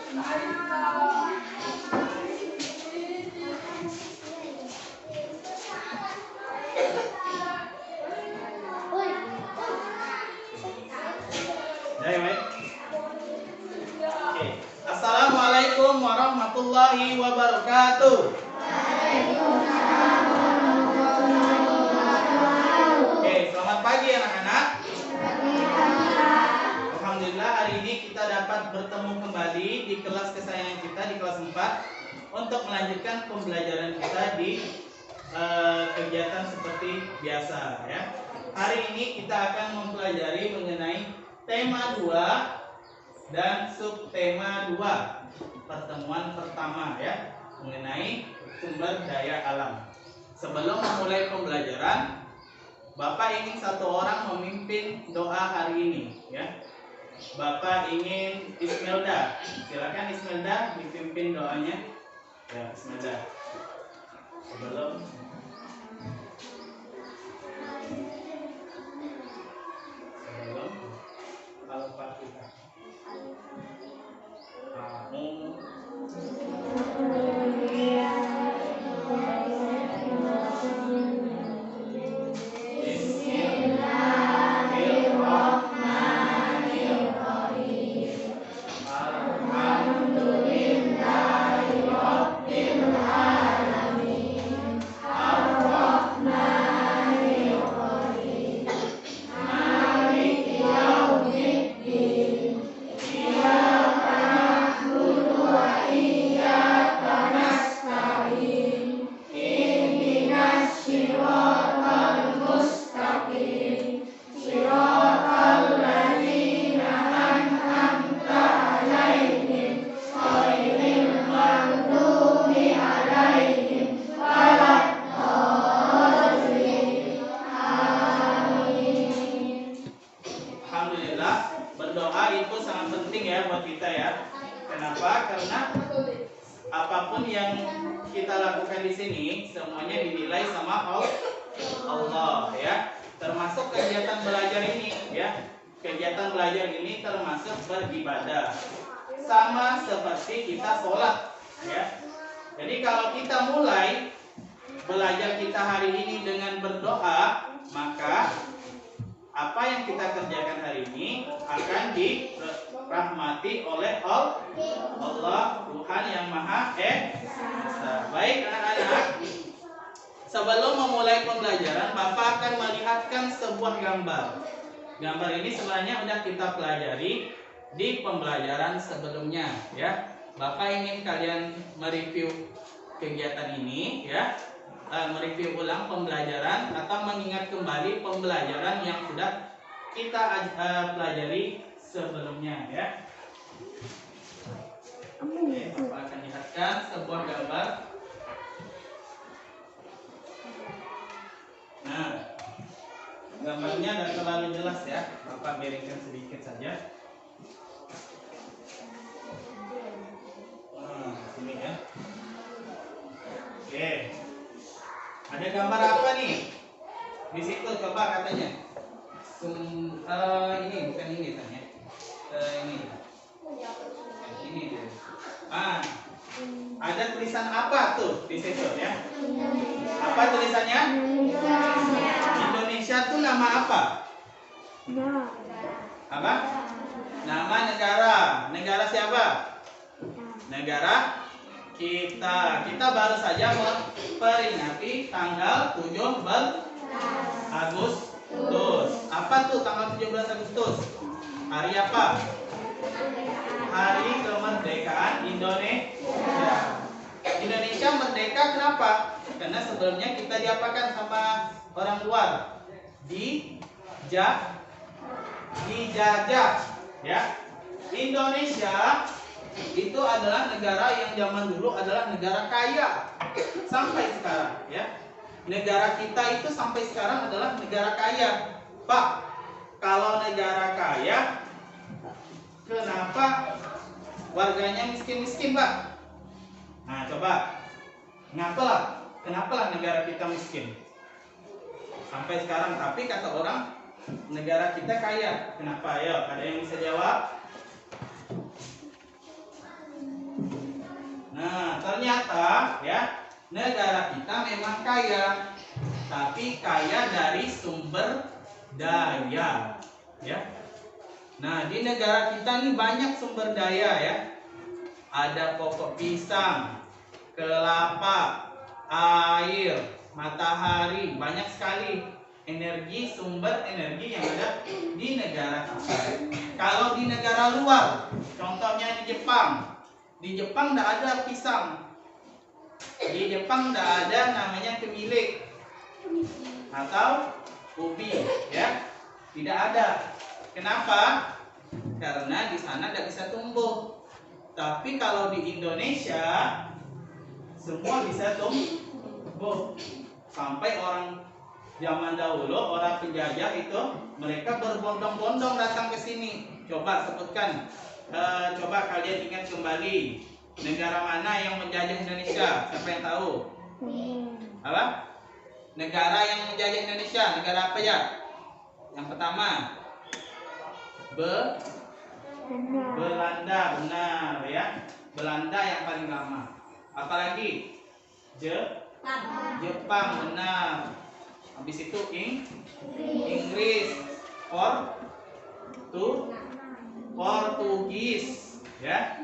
Oke. Assalamualaikum warahmatullahi wabarakatuh. Oke, selamat pagi anak-anak. Alhamdulillah hari ini kita dapat bertemu kembali di kelas kesayangan kita di kelas 4 untuk melanjutkan pembelajaran kita di kegiatan seperti biasa ya. Hari ini kita akan mempelajari mengenai tema 2 dan subtema 2 pertemuan pertama ya, mengenai sumber daya alam. Sebelum memulai pembelajaran, Bapak ingin satu orang memimpin doa hari ini ya. Bapak ingin Ismelda. Silakan Ismelda dipimpin doanya. Ya, Ismelda. Sebelum Al-Fatihah. Apapun yang kita lakukan di sini semuanya dinilai sama Allah ya. Termasuk kegiatan belajar ini ya. Kegiatan belajar ini termasuk beribadah. Sama seperti kita sholat ya. Jadi kalau kita mulai belajar kita hari ini dengan berdoa, maka apa yang kita kerjakan hari ini akan dirahmati oleh Allah Tuhan yang Maha Esa. Baik anak-anak, sebelum memulai pembelajaran, Bapak akan melihatkan sebuah gambar. Gambar ini sebenarnya sudah kita pelajari di pembelajaran sebelumnya ya. Bapak ingin kalian mereview kegiatan ini ya. Mereview ulang pembelajaran atau mengingat kembali pembelajaran yang sudah kita pelajari sebelumnya ya. Oke, Bapak akan lihatkan sebuah gambar. Nah, gambarnya tidak terlalu jelas ya. Bapak miringkan sedikit saja. Sini ya. Oke. Ada gambar apa nih? Di situ coba katanya. Ini bukan ini tanya. Ini. Ini dia. Ada tulisan apa tuh di situ ya? Apa tulisannya? Indonesia tuh nama apa? Apa? Nama negara. Negara siapa? Negara kita baru saja memperingati tanggal 17 Agustus. Apa tuh tanggal 17 Agustus? Hari apa? Hari kemerdekaan Indonesia. Indonesia merdeka kenapa? Karena sebelumnya kita diapakan sama orang luar? Dijajah ya. Indonesia itu adalah negara yang zaman dulu adalah negara kaya sampai sekarang ya. Negara kita itu sampai sekarang adalah negara kaya. Pak, kalau negara kaya kenapa warganya miskin-miskin, Pak? Nah, coba kenapa negara kita miskin sampai sekarang, tapi kata orang negara kita kaya. Kenapa? Ayo, ada yang bisa jawab? Kenapa? Ya, negara kita memang kaya, tapi kaya dari sumber daya. Ya. Nah, di negara kita nih banyak sumber daya ya. Ada pokok pisang, kelapa, air, matahari, banyak sekali sumber energi yang ada di negara kita. Kalau di negara luar, contohnya di Jepang tidak ada pisang. Di Jepang tidak ada namanya kemilik atau ubi, ya, tidak ada. Kenapa? Karena di sana tidak bisa tumbuh. Tapi kalau di Indonesia semua bisa tumbuh. Sampai orang zaman dahulu, orang penjajah itu mereka berbondong-bondong datang ke sini. Coba sebutkan, coba kalian ingat kembali negara mana yang menjajah Indonesia? Siapa yang tahu? Apa? Negara yang menjajah Indonesia, negara apa ya? Yang pertama, Belanda, benar ya. Belanda yang paling lama. Apalagi? Jepang, benar. Habis itu Inggris, Portugis, ya.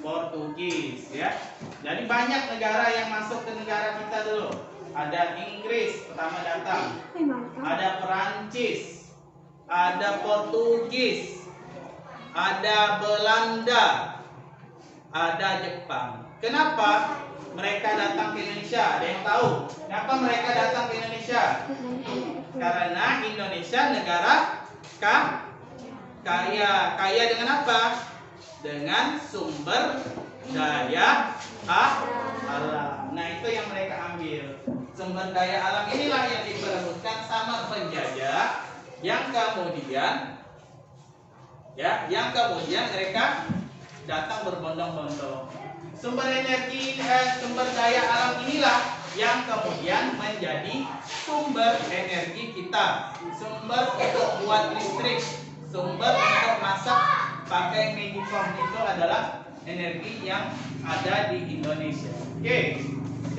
Portugis, ya. Jadi banyak negara yang masuk ke negara kita dulu. Ada Inggris pertama datang, ada Perancis, ada Portugis, ada Belanda, ada Jepang. Kenapa mereka datang ke Indonesia? Ada yang tahu? Kenapa mereka datang ke Indonesia? Karena Indonesia negara kaya. Kaya dengan apa? Dengan sumber daya alam. Nah, itu yang mereka ambil. Sumber daya alam inilah yang diperebutkan sama penjajah, yang kemudian mereka datang berbondong-bondong. Sumber daya alam inilah yang kemudian menjadi sumber energi kita, sumber untuk buat listrik, sumber untuk masak pakai Magicom. Itu adalah energi yang ada di Indonesia. Oke,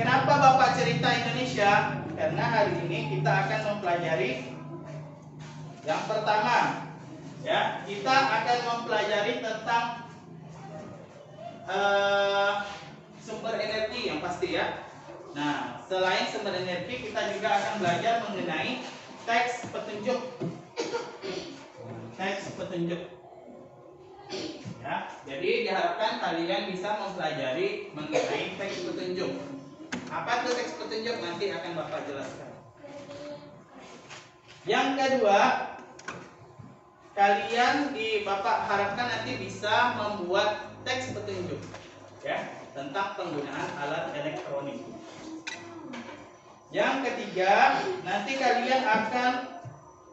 kenapa Bapak cerita Indonesia? Karena hari ini kita akan mempelajari yang pertama, ya, kita akan mempelajari tentang sumber energi yang pasti ya. Nah, selain sumber energi, kita juga akan belajar mengenai teks petunjuk. Teks petunjuk. Ya, jadi diharapkan kalian bisa mempelajari mengenai teks petunjuk. Apa itu teks petunjuk? Nanti akan Bapak jelaskan. Yang kedua, Bapak harapkan nanti bisa membuat teks petunjuk, ya, tentang penggunaan alat elektronik. Yang ketiga, nanti kalian akan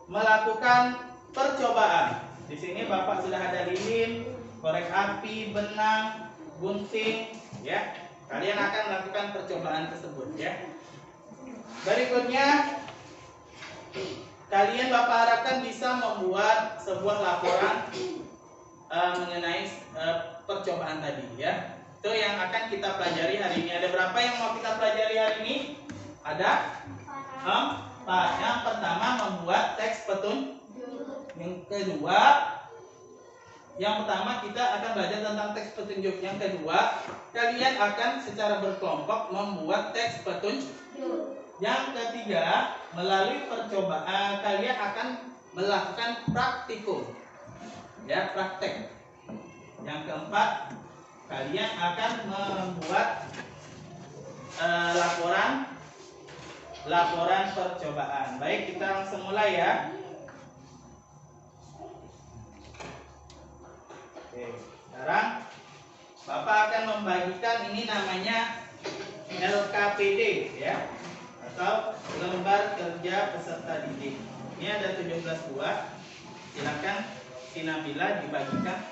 melakukan percobaan. Di sini Bapak sudah ada lilin, korek api, benang, gunting, ya. Kalian akan melakukan percobaan tersebut, ya. Berikutnya, kalian Bapak harapkan bisa membuat sebuah laporan mengenai percobaan tadi, ya. Itu yang akan kita pelajari hari ini. Ada berapa yang mau kita pelajari hari ini? Ada 4. Yang pertama membuat teks petunjuk. Yang pertama kita akan belajar tentang teks petunjuk. Yang kedua, kalian akan secara berkelompok membuat teks petunjuk. Yang ketiga, melalui percobaan kalian akan melakukan praktikum, ya, praktek. Yang keempat, kalian akan membuat laporan percobaan. Baik, kita langsung mulai ya. Oke, sekarang Bapak akan membagikan, ini namanya LKPD, ya, atau lembar kerja peserta didik. Ini ada 17 buah. Silakan si Nabila dibagikan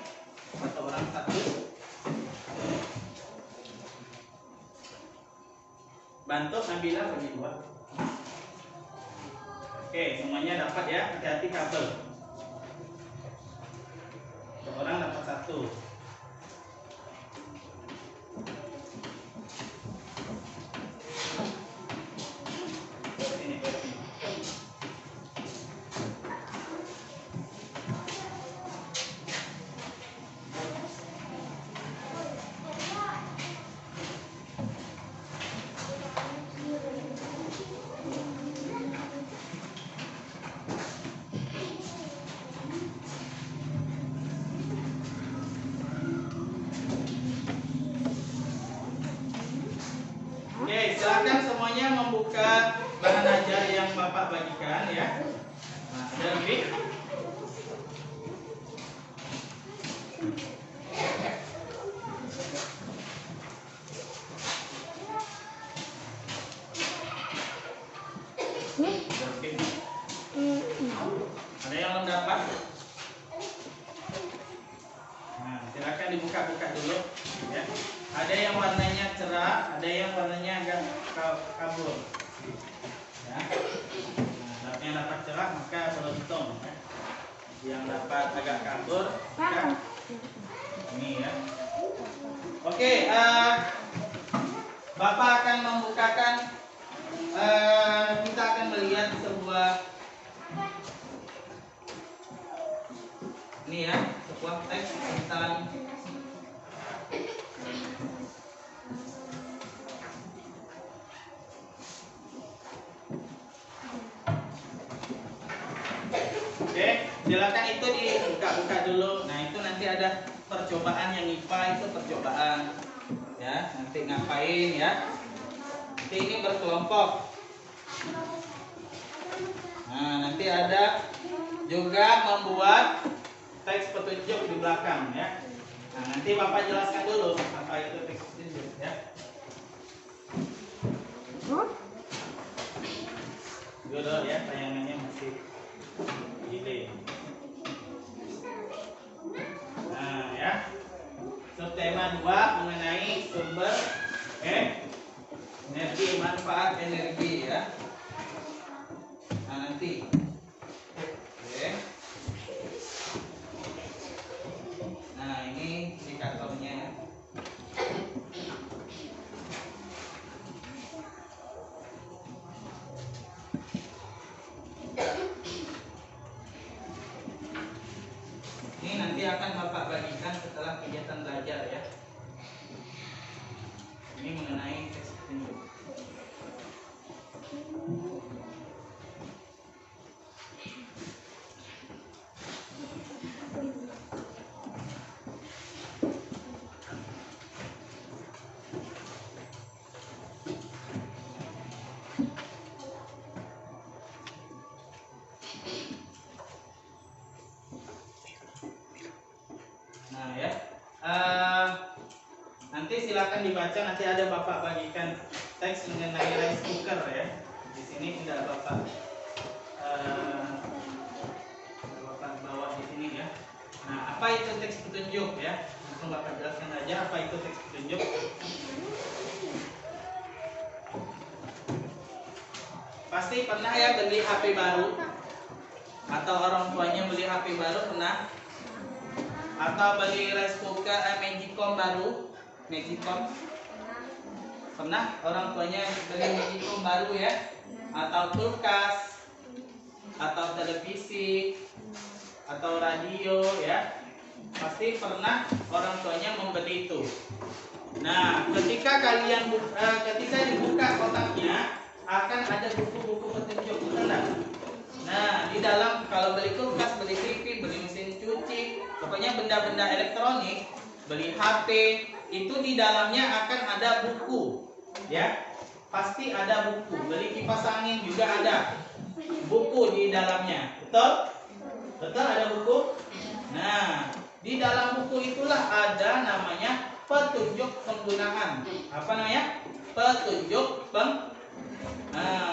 satu orang satu. Bantu Nabila bagi 2. Oke, semuanya dapat ya. Hati-hati kabel. Satu orang dapat 1. silakan semuanya membuka bahan ajar yang Bapak bagikan ya. Nah, ada lebih. Ada yang belum dapat? Nah, silakan dibuka-buka dulu ya. Ada yang warnanya cerah, ada yang warnanya agak kabur. Ya. Nah, yang dapat cerah maka beruntung ya. Yang dapat agak kabur maka ini ya. Oke, Bapak akan membukakan, kita akan melihat sebuah ini ya, sebuah teks tentang oke, silakan itu dibuka-buka dulu. Nah, itu nanti ada percobaan yang IPA itu percobaan ya, nanti ngapain ya. Nanti ini berkelompok. Nah, nanti ada juga membuat teks petunjuk di belakang ya. Nah, nanti Bapak jelaskan dulu apa itu teks petunjuk ya. Dulu ya, tayangannya masih delay. Nah ya, subtema 2 mengenai sumber energi, manfaat energi ya. Nah nanti oke. Nah ini indikatornya. Ini nanti akan Bapak bagikan setelah kegiatan belajar ya. Ini mengenai teks petunjuk. Nah ya, nanti silakan dibaca. Nanti ada Bapak bagikan teks mengenai rice cooker ya. Di sini tidak Bapak bawa di sini ya. Nah, apa itu teks petunjuk ya? Langsung Bapak jelaskan aja apa itu teks petunjuk. Pasti pernah ya beli HP baru, atau orang tuanya beli HP baru pernah? Atau beli rice cooker Magicom baru, Magicom pernah orang tuanya beli Magicom baru ya, atau kulkas, atau televisi, atau radio ya, pasti pernah orang tuanya membeli itu. Nah, ketika ketika dibuka kotaknya akan ada buku-buku petunjuk, benar? Nah, di dalam kalau beli kulkas, beli TV, beli mesin cuci, pokoknya benda-benda elektronik, beli HP, itu di dalamnya akan ada buku, ya. Pasti ada buku. Beli kipas angin juga ada buku di dalamnya. Betul? Betul ada buku? Nah, di dalam buku itulah ada namanya petunjuk penggunaan. Apa namanya? Petunjuk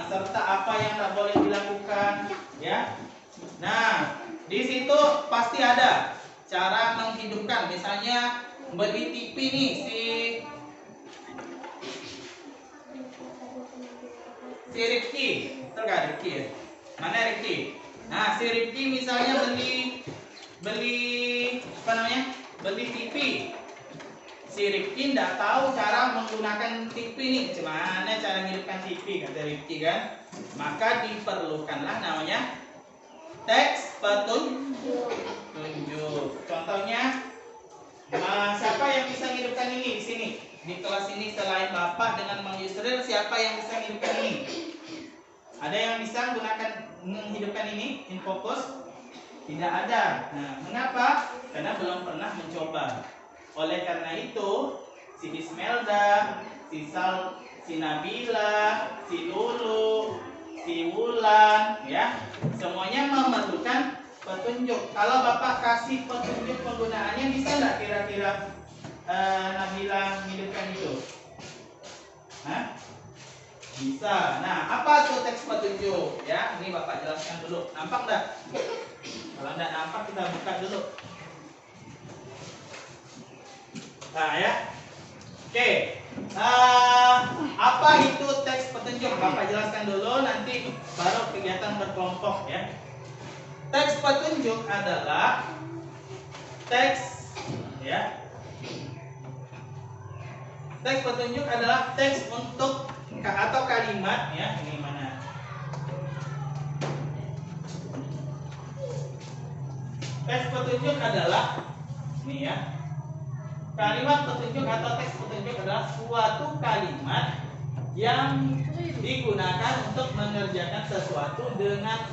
serta apa yang tak boleh dilakukan, ya. Nah, di situ pasti ada cara menghidupkan. Misalnya beli TV nih si Rifki, betul gak Rifki ya? Mana Rifki? Nah, si Rifki misalnya beli apa namanya? Beli TV. Si Rifki tidak tahu cara menggunakan TV nih, gimana cara menghidupkan TV kata Rifki kan? Maka diperlukanlah namanya teks petunjuk. Contohnya, siapa yang bisa menghidupkan ini di sini? Di kelas ini selain Bapak dengan Mang Yusril, siapa yang bisa menghidupkan ini? Ada yang bisa menghidupkan ini? In fokus? Tidak ada. Nah, mengapa? Karena belum pernah mencoba. Oleh karena itu, si Bismelda, si si Nabila, si Lulu, si Wulan, ya. Semuanya memerlukan petunjuk. Kalau Bapak kasih petunjuk penggunaannya, bisa nggak kira-kira Nabila menghidupkan itu? Hah? Bisa. Nah, apa tuh teks petunjuk? Ya, ini Bapak jelaskan dulu. Nampak nggak? Kalau nggak nampak, kita buka dulu. Nah, ya. Oke. Apa itu teks petunjuk? Bapak jelaskan dulu, nanti baru kegiatan berkelompok, ya. Teks petunjuk adalah teks, ya. Teks petunjuk adalah teks untuk atau kalimat, ya. Ini mana? Teks petunjuk adalah ini, ya. Kalimat petunjuk atau teks petunjuk adalah suatu kalimat yang digunakan untuk mengerjakan sesuatu dengan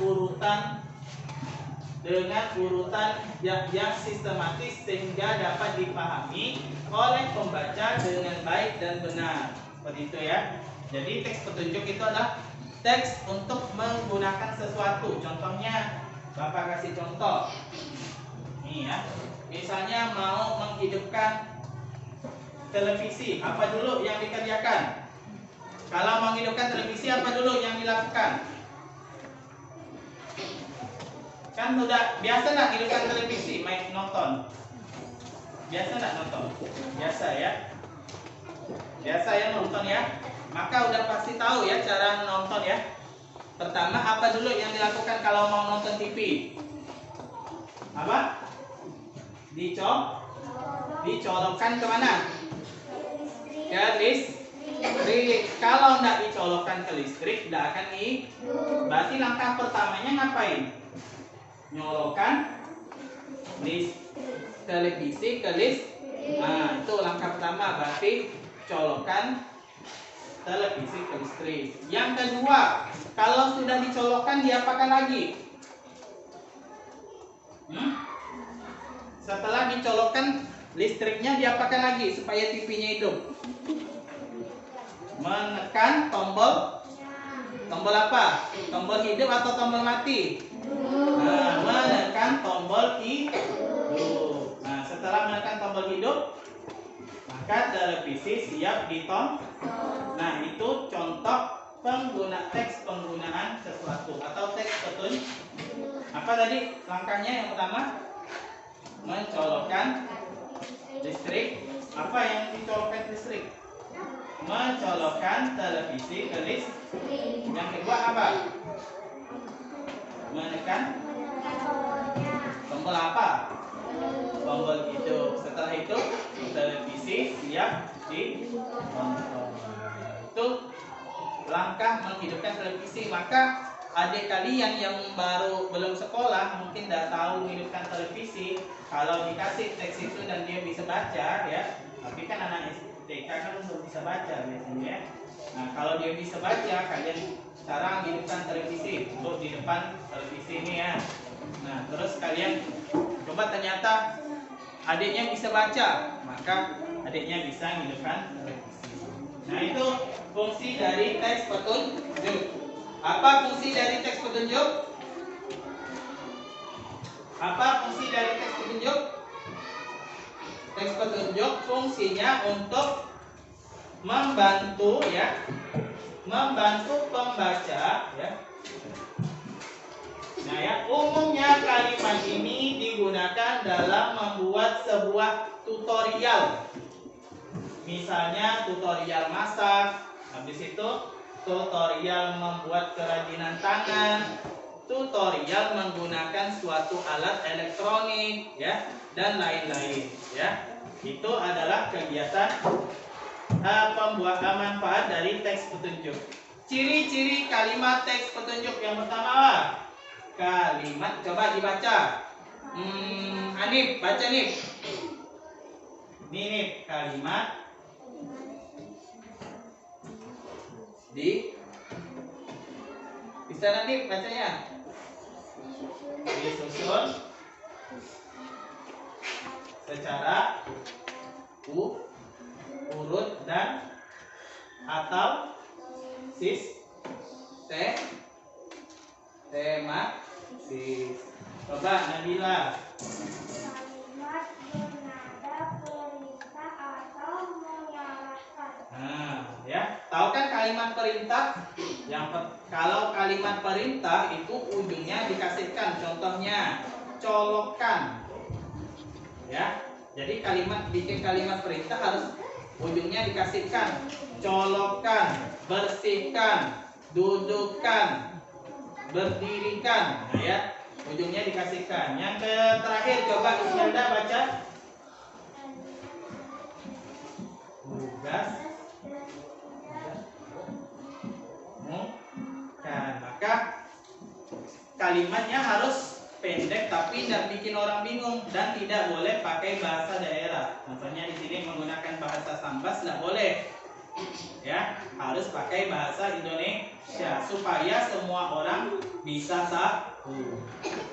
urutan yang sistematis sehingga dapat dipahami oleh pembaca dengan baik dan benar. Seperti itu, ya. Jadi teks petunjuk itu adalah teks untuk menggunakan sesuatu. Contohnya, Bapak kasih contoh. Nih, ya. Misalnya mau menghidupkan televisi, apa dulu yang dikerjakan? Kalau menghidupkan televisi, apa dulu yang dilakukan? Kan udah biasa nggak hidupkan televisi, main nonton. Biasa nggak nonton? Biasa, ya. Biasa, ya, nonton, ya. Maka udah pasti tahu, ya, cara nonton, ya. Pertama, apa dulu yang dilakukan kalau mau nonton TV? Apa? Dicolokkan kemana? Ke listrik. Kalau nggak dicolokkan ke listrik, nggak akan berarti langkah pertamanya ngapain? Nyolokan televisi ke listrik. Nah, itu langkah pertama, berarti colokan televisi ke listrik. Yang kedua, kalau sudah dicolokkan, diapakan lagi? Setelah dicolokkan listriknya, diapakan lagi supaya TV-nya hidup? Menekan tombol apa? Tombol hidup atau tombol mati? Nah, menekan tombol hidup. Nah, setelah menekan tombol hidup, maka televisi siap ditonton. Nah, itu contoh teks penggunaan sesuatu atau teks petunjuk. Apa tadi langkahnya? Yang pertama, mencolokkan listrik. Apa yang dicolokkan listrik? Mencolokkan televisi ke listrik. Yang kedua apa? Menekan tombol apa? Tombol hidup. Setelah itu televisi siap ditonton. Itu langkah menghidupkan televisi. Maka adik kalian yang belum sekolah mungkin tidak tahu menghidupkan televisi. Kalau dikasih teks itu dan dia bisa baca, ya. Tapi kan anak TK kan belum bisa baca biasanya, ya. Nah, kalau dia bisa baca, kalian sekarang hidupkan televisi untuk di depan televisi ini, ya. Nah, terus kalian coba, ternyata adiknya bisa baca, maka adiknya bisa hidupkan televisi. Nah, itu fungsi dari teks petunjuk. Apa fungsi dari teks petunjuk? Apa fungsi dari teks petunjuk? Teks petunjuk fungsinya untuk membantu, ya, membantu pembaca, ya. Nah, ya, umumnya kalimat ini digunakan dalam membuat sebuah tutorial. Misalnya tutorial masak, habis itu tutorial membuat kerajinan tangan, tutorial menggunakan suatu alat elektronik, ya, dan lain-lain, ya. Itu adalah kegiatan pembuatan manfaat dari teks petunjuk. Ciri-ciri kalimat teks petunjuk yang pertama, kalimat, coba dibaca. Anip, baca Nip. Ini Nip, kalimat bisa nanti bacanya disusun secara urut dan atau sistematis. Coba Nabila. Kalimat bernada perintah atau mengarahkan. Nah, ya, tahu kan kalimat perintah? Kalau kalimat perintah itu ujungnya dikasihkan, contohnya colokan. Ya, jadi bikin kalimat perintah harus ujungnya dikasihkan, colokan, bersihkan, dudukkan, berdirikan. Nah, ya, ujungnya dikasihkan. Yang terakhir coba Imelda baca. Tugas bukan. Maka kalimatnya harus pendek tapi tidak bikin orang bingung dan tidak boleh pakai bahasa daerah. Contohnya di sini menggunakan bahasa Sambas tidak boleh. Ya, harus pakai bahasa Indonesia supaya semua orang bisa tahu.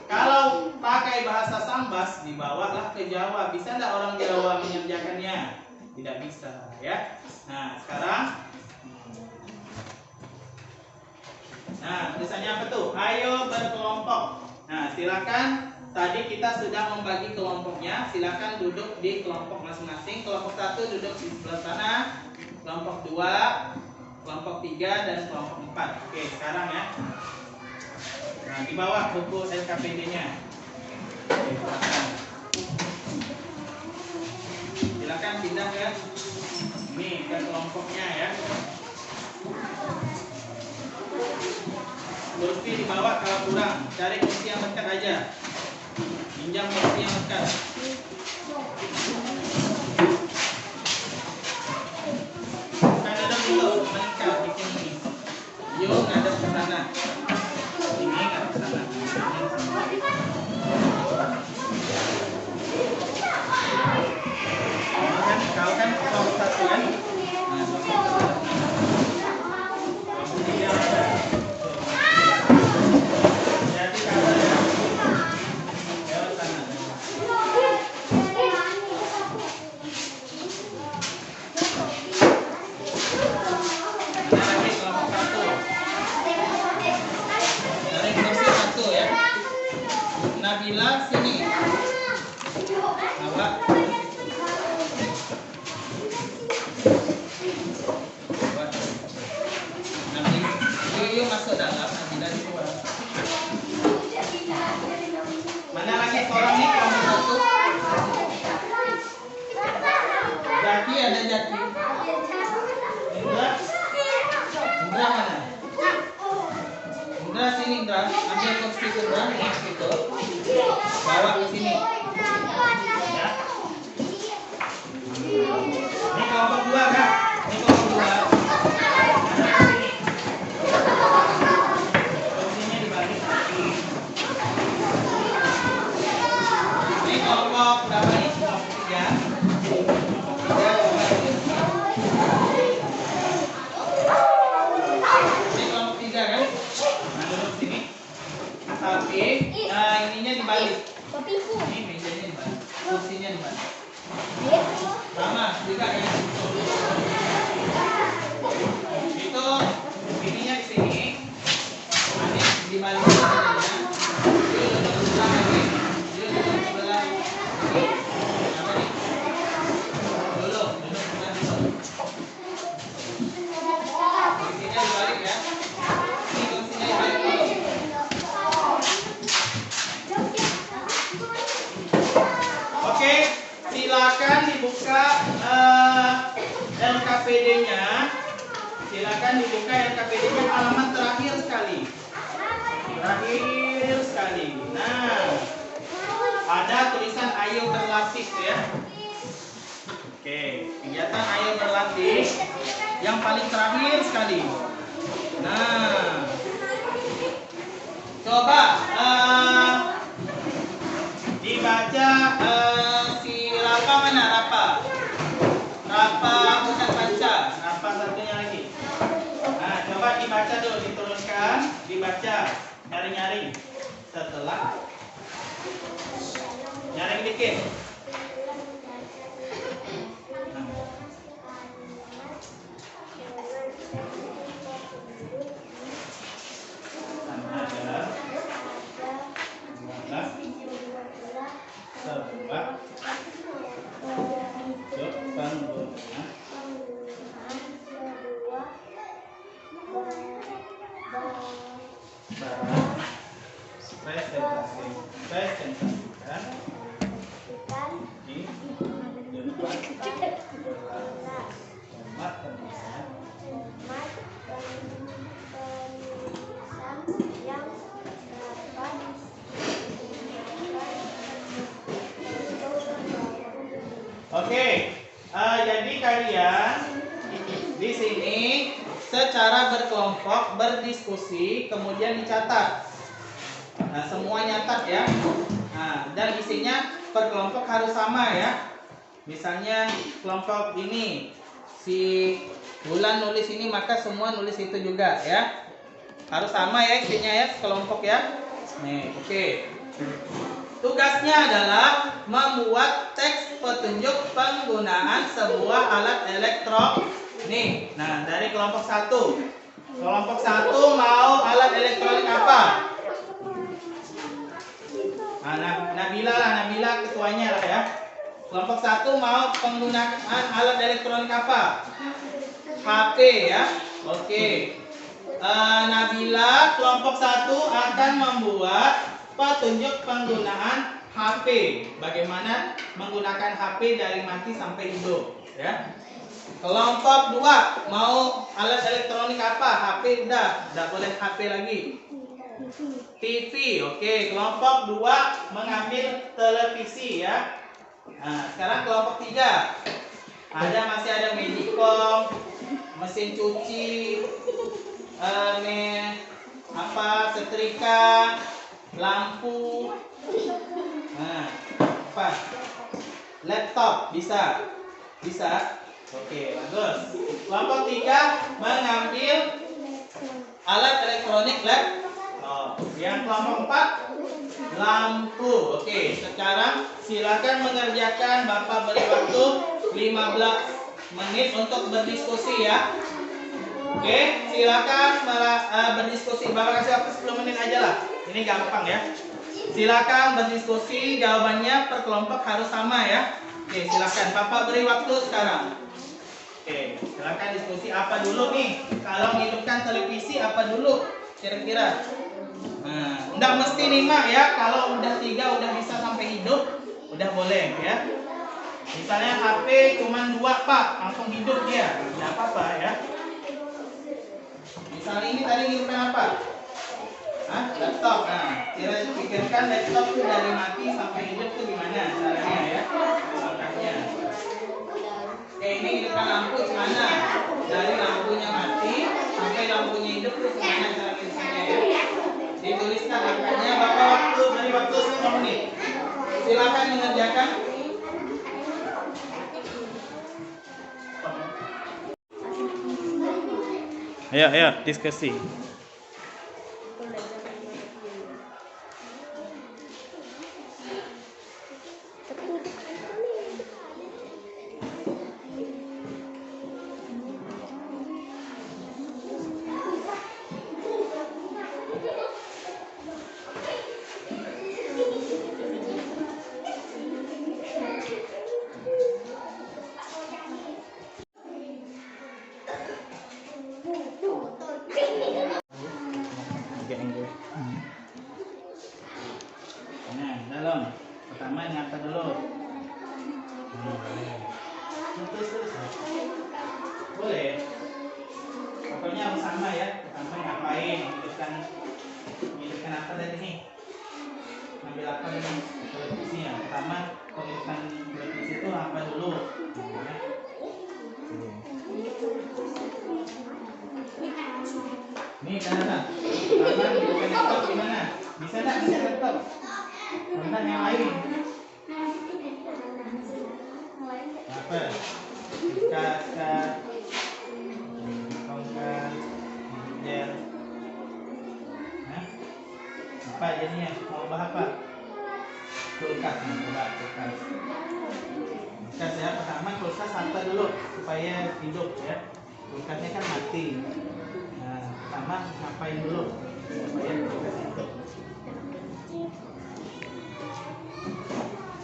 Kalau pakai bahasa Sambas dibawalah ke Jawa, bisa tidak orang Jawa mengerjakannya? Tidak bisa, ya. Nah, sekarang tulisannya apa tuh? Ayo berkelompok. Nah, silakan. Tadi kita sudah membagi kelompoknya. Silakan duduk di kelompok masing-masing. Kelompok 1 duduk di sebelah sana. Kelompok 2, kelompok 3, dan kelompok 4. Oke, sekarang ya. Nah, di bawah buku LKPD-nya. Silakan pindah ke ini, ke kelompoknya ya. Kursi dibawa kalau kurang, cari kursi yang dekat aja. Pinjam kursi yang dekat. Bukan ada dulu, mereka bikin ini. Yuk ngadep ke sana. Ini ngadep ke sana. Kau kan kelompok 1 kan? Nah, kelompok 3 ada. Jadi kabar ya. Lewat sana. Mana lagi kelompok 1? Dari kursi 1 ya. Nabila sini. Apa? Yuk masuk dalam, Nabila di luar. Mana lagi seorang nih kelompok 1? Jaki ada Jaki. Indra? Indra mana? Indra sini Indra, ambil kursi Indra gitu. Bawa ke sini. Ya. Ini kelompok 2 kan? Ini kelompok 2. Kursinya dibalik. Ini kelompok berapa nih? Kelompok 3. Ini kelompok 3 kan? Nah, duduk sini. Tapi ininya dibalik. Ini mejanya dibalik. Kursinya dibalik. Sama juga ya. Itu ininya di sini. Ini dibalik mejanya. Dia duduk sebelah lagi. Dia duduk sebelah. Apa nih? Duduk sebelah dulu. Kursinya dibalik ya. Ini kursinya dibalik dulu. Oke, silakan dibuka LKPD-nya. Silakan dibuka LKPD-nya halaman terakhir sekali. Terakhir sekali. Nah, ada tulisan ayo berlatih ya. Oke, kegiatan ayo berlatih yang paling terakhir sekali. Nah, coba dibaca si Rapa mana Rapa? Rapa bukan baca, Rapa satunya lagi. Nah, coba dibaca dulu, diturunkan, dibaca, nyaring-nyaring. Setelah nyaring dikit. kalian di sini secara berkelompok berdiskusi kemudian dicatat. Nah, semua nyatat ya. Nah, dan isinya per kelompok harus sama ya. Misalnya kelompok ini si Bulan nulis ini, maka semua nulis itu juga ya. Harus sama ya isinya ya, kelompok ya. Nih, oke. Tugasnya adalah membuat teks petunjuk penggunaan sebuah alat elektronik. Nah, dari kelompok 1. Kelompok 1 mau alat elektronik apa? Nah, Nabila ketuanya lah ya. Kelompok 1 mau penggunaan alat elektronik apa? HP ya. Oke. Nabila kelompok 1 akan membuat petunjuk penggunaan HP. Bagaimana menggunakan HP dari mati sampai hidup ya. Kelompok 2 mau alat elektronik apa? HP udah, enggak boleh HP lagi. TV. Oke, kelompok 2 mengambil televisi ya. Nah, sekarang kelompok 3. Masih ada Magicom, mesin cuci, setrika, lampu. Nah, apa? Laptop bisa. Oke, bagus. Kelompok 3 mengambil alat elektronik laptop. Yang kelompok 4 lampu. Oke, sekarang silakan mengerjakan. Bapak beri waktu 15 menit untuk berdiskusi ya. Oke, silakan berdiskusi. Bapak kasih waktu 10 menit aja lah. Ini gampang ya. Silakan berdiskusi, jawabannya per kelompok harus sama ya. Oke, silakan. Bapak beri waktu sekarang. Oke, silakan diskusi apa dulu nih? Kalau menghidupkan televisi apa dulu? Kira-kira. Nah, enggak mesti 5 ya. Kalau udah 3 udah bisa sampai hidup, udah boleh ya. Misalnya HP cuma 2 Pak, langsung hidup dia. Enggak apa-apa ya. Misalnya ini tadi hidupkan apa? Laptop. Nah, pikirkan laptop itu dari mati sampai hidup tuh gimana caranya ya? Langkahnya. Oke, ini hidupkan lampu gimana? Dari lampunya mati sampai lampunya hidup tuh gimana cara hidupnya ya? Dituliskan langkahnya. Bapak beri waktu 10 menit. Silakan mengerjakan. Ayo, diskusi. Nah, dalam pertama nyata dulu. Terus. Boleh. Pokoknya harus sama ya. Pertama ngapain? Menghidupkan apa tadi nih? Ngambil apa nih? Televisi ya. Pertama menghidupkan televisi itu apa dulu? Nih, kan. Pertama menghidupkan laptop gimana? Bisa nggak laptop? Kemudian yang lain apa? Kaca, tongkat, gel. Apa jadinya? Mau bahas apa? Kulkas. Kulkas ya. Pertama kulkas apa dulu supaya hidup ya. Kulkasnya kan mati. Nah, pertama ngapain dulu supaya kulkas hidup?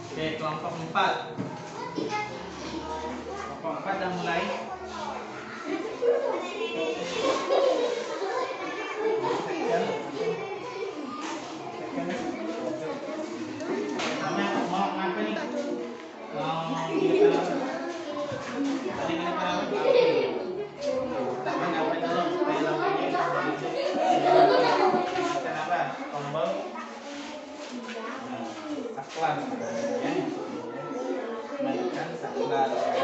Oke, kelompok 4. Kelompok 4 udah mulai. Mau apa nih? Tadi apa dulu? Kenapa? Tombol saklar ya. Mainkan saklar ya.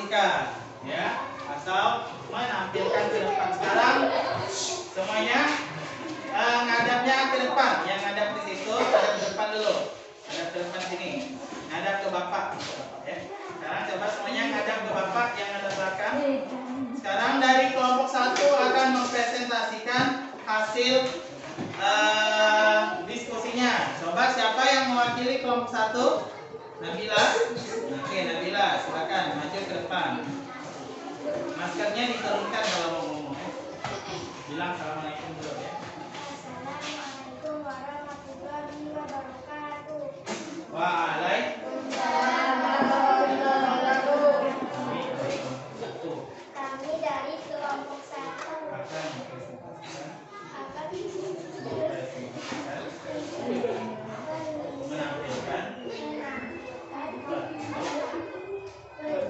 menampilkan, ya, atau menampilkan ke depan. Sekarang semuanya ngadapnya ke depan. Yang ngadap di situ ngadap ke depan dulu. Ngadap ke depan sini. Ngadap ke bapak. Ya. Sekarang coba semuanya ngadap ke bapak yang ngadap belakang. Sekarang dari kelompok 1 akan mempresentasikan hasil diskusinya. Coba siapa yang mewakili kelompok 1? Nabila. Oke, Nabila, silakan maju ke depan. Maskernya diturunkan kalau mau ngomong. Bilang assalamualaikum dulu ya. Assalamualaikum warahmatullahi wabarakatuh. Waalaikumsalam. Kami dari kelompok 1 Akan mempresentasikan menampilkan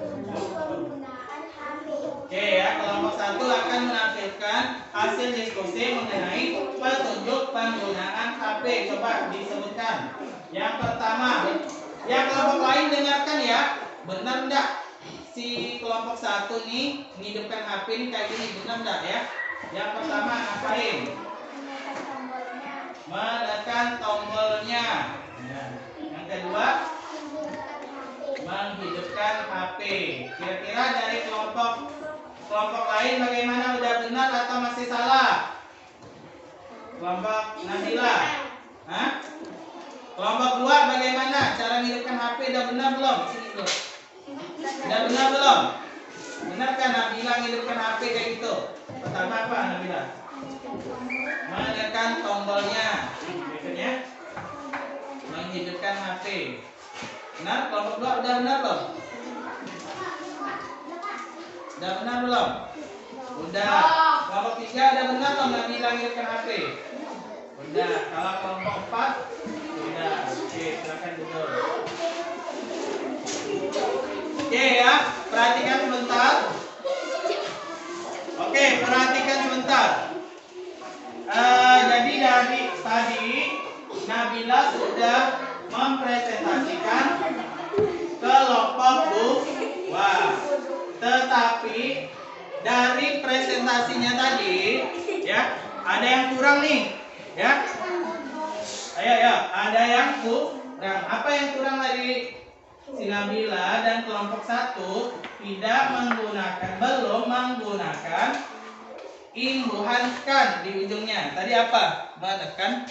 penggunaan HP. Oke ya, kelompok 1 akan menampilkan hasil diskusi mengenai petunjuk penggunaan HP. Coba disebutkan. Yang pertama, yang kelompok lain dengarkan ya. Benar enggak si kelompok 1 nih ngidupkan HP ini kayak gini, benar enggak ya? Yang pertama ngapain? Menekan tombolnya. Ya. Yang kedua, menghidupkan HP. Kira-kira dari kelompok lain bagaimana, udah benar atau masih salah? Kelompok Nabila. Hah? Kelompok 2 bagaimana? Cara menghidupkan HP udah benar belum? Sini dulu. Udah benar belum? Benar kan Nabila menghidupkan HP kayak gitu? Pertama apa Nabila? Menekan tombolnya. Berikutnya menghidupkan HP. Benar? Kelompok 2 udah benar belum? Udah benar belum? Udah. Kelompok 3 udah benar belum Nabila menghidupkan HP? Udah. Kalau kelompok 4 udah. Oke, silakan duduk. Oke ya, perhatikan sebentar. Oke, perhatikan sebentar. Jadi dari tadi Nabila sudah mempresentasikan kelompok 2. Tetapi dari presentasinya tadi ya, ada yang kurang nih, ya. Ayo, ada yang kurang. Apa yang kurang dari si Nabila dan kelompok 1 belum menggunakan imbuhan kan di ujungnya. Tadi apa? Menekan.